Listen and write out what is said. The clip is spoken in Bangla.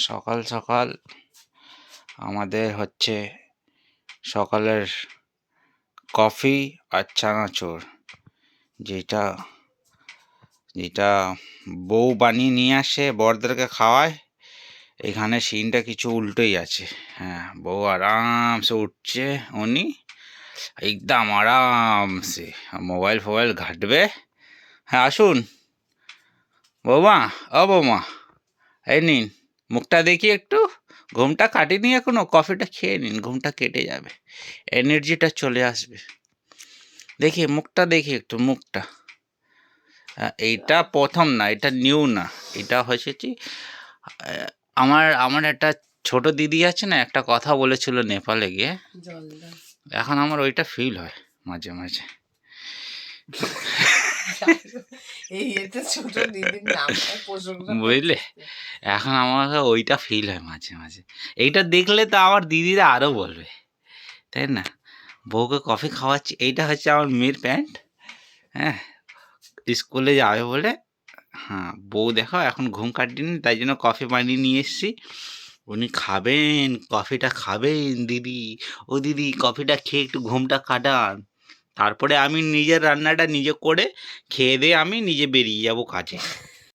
সকাল সকাল আমাদের হচ্ছে সকালের কফি আর চানাচুর, যেটা যেটা বউ বানিয়ে নিয়ে আসে বরদেরকে খাওয়ায়। এখানে সিনটা কিছু উল্টোই আছে। হ্যাঁ, বউ আরামসে উঠছে, উনি একদম আরামসে মোবাইল ফোবাইল ঘাঁটবে। হ্যাঁ আসুন বৌমা, ও বৌমা, এই নিন মুখটা দেখি একটু, ঘুমটা কাটেনি এখনো, কফিটা খেয়ে নিন, ঘুমটা কেটে যাবে, এনার্জিটা চলে আসবে। দেখি মুখটা, দেখি একটু মুখটা। এইটা প্রথম না, এটা নিউ না, এটা হয়েছে কি, আমার আমার একটা ছোট দিদি আছে না, একটা কথা বলেছিল নেপালে গিয়ে, এখন আমার ওইটা ফিল হয় মাঝে মাঝে। বুঝলে, এখন আমাকে ওইটা ফিল হয় মাঝে মাঝে। এইটা দেখলে তো আমার দিদিরা আরও বলবে, তাই না? বউকে কফি খাওয়াচ্ছি, এইটা হচ্ছে আমার মেয়ের প্যান্ট। হ্যাঁ, স্কুলে যাবে বলে। হ্যাঁ, বউ দেখো এখন ঘুম কাটিনি, তাই জন্য কফি বানিয়ে নিয়ে এসেছি। উনি খাবেন, কফিটা খাবেন। দিদি, ও দিদি কফিটা খেয়ে একটু ঘুমটা কাটান, তারপরে আমি নিজের রান্নাটা নিজে করে খেয়ে দিয়ে আমি নিজে বেরিয়ে যাব কাজে।